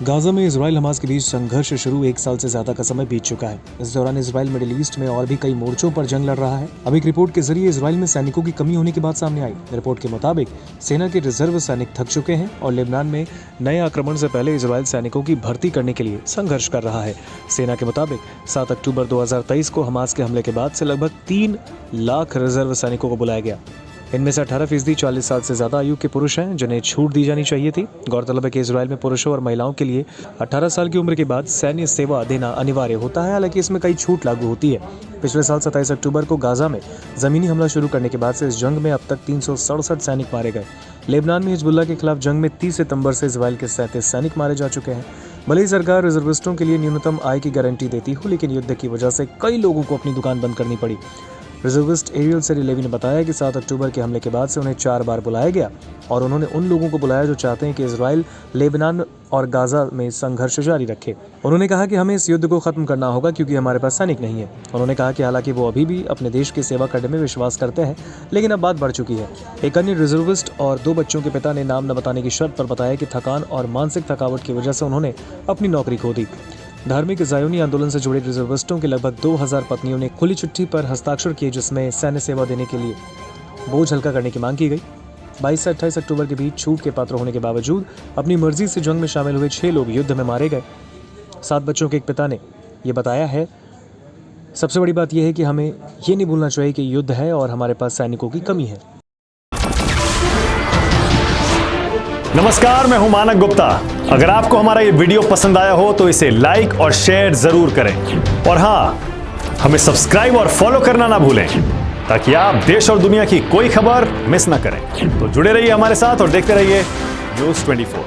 Gaza में Israel Hamas के बीच संघर्ष शुरू 1 साल से ज्यादा का समय बीत चुका है। इस दौरान इजराइल मिडिल ईस्ट में और भी कई मोर्चों पर जंग लड़ रहा है। अब एक रिपोर्ट के जरिए इजराइल में सैनिकों की कमी होने की बात सामने आई। रिपोर्ट के मुताबिक सेना के रिजर्व सैनिक थक चुके हैं और लेबनान में नए आक्रमण से पहले इजराइल सैनिकों की भर्ती करने के लिए संघर्ष कर रहा है। सेना के मुताबिक 7 अक्टूबर 2023 को हमास के हमले के बाद से लगभग 3 लाख रिजर्व सैनिकों को बुलाया गया। इनमें से 18% 40 साल से ज्यादा आयु के पुरुष हैं, जिन्हें छूट दी जानी चाहिए थी। गौरतलब है कि इजराइल में पुरुषों और महिलाओं के लिए 18 साल की उम्र के बाद सैन्य सेवा देना अनिवार्य होता है, हालांकि इसमें कई छूट लागू होती है। पिछले साल 27 अक्टूबर को गाजा में जमीनी हमला शुरू करने के बाद से इस जंग में अब तक 367 सैनिक मारे गए। लेबनान में हिजबुल्लाह के खिलाफ जंग में 30 सितंबर से इजराइल के 37 सैनिक मारे जा चुके हैं। भले ही सरकार रिजर्विस्टों के लिए न्यूनतम आय की गारंटी देती हो, लेकिन युद्ध की वजह से कई लोगों को अपनी दुकान बंद करनी पड़ी। रिजर्विस्ट एरियल सेरी लेवी ने बताया कि 7 अक्टूबर के हमले के बाद से उन्हें 4 बार बुलाया गया और उन्होंने उन लोगों को बुलाया जो चाहते हैं कि इजराइल लेबनान और गाजा में संघर्ष जारी रखे। उन्होंने कहा कि हमें इस युद्ध को खत्म करना होगा क्योंकि हमारे पास सैनिक नहीं है। उन्होंने कहा कि हालांकि वो अभी भी अपने देश की सेवा करने में विश्वास करते हैं, लेकिन अब बात बढ़ चुकी है। एक अन्य रिजर्विस्ट और 2 बच्चों के पिता ने नाम न बताने की शर्त पर बताया कि थकान और मानसिक थकावट की वजह से उन्होंने अपनी नौकरी खो दी। धार्मिक ज़ायोनी आंदोलन से जुड़े रिजर्विस्टों के लगभग 2000 पत्नियों ने खुली चिट्ठी पर हस्ताक्षर किए, जिसमें सैन्य सेवा देने के लिए बोझ हल्का करने की मांग की गई। 22 से 28 अक्टूबर के बीच छूट के पात्र होने के बावजूद अपनी मर्जी से जंग में शामिल हुए 6 लोग युद्ध में मारे गए। 7 बच्चों के एक पिता ने यह बताया है, सबसे बड़ी बात यह है कि हमें ये नहीं भूलना चाहिए कि युद्ध है और हमारे पास सैनिकों की कमी है। नमस्कार, मैं हूं मानक गुप्ता। अगर आपको हमारा ये वीडियो पसंद आया हो तो इसे लाइक और शेयर जरूर करें और हाँ, हमें सब्सक्राइब और फॉलो करना ना भूलें ताकि आप देश और दुनिया की कोई खबर मिस ना करें। तो जुड़े रहिए हमारे साथ और देखते रहिए न्यूज़ 24।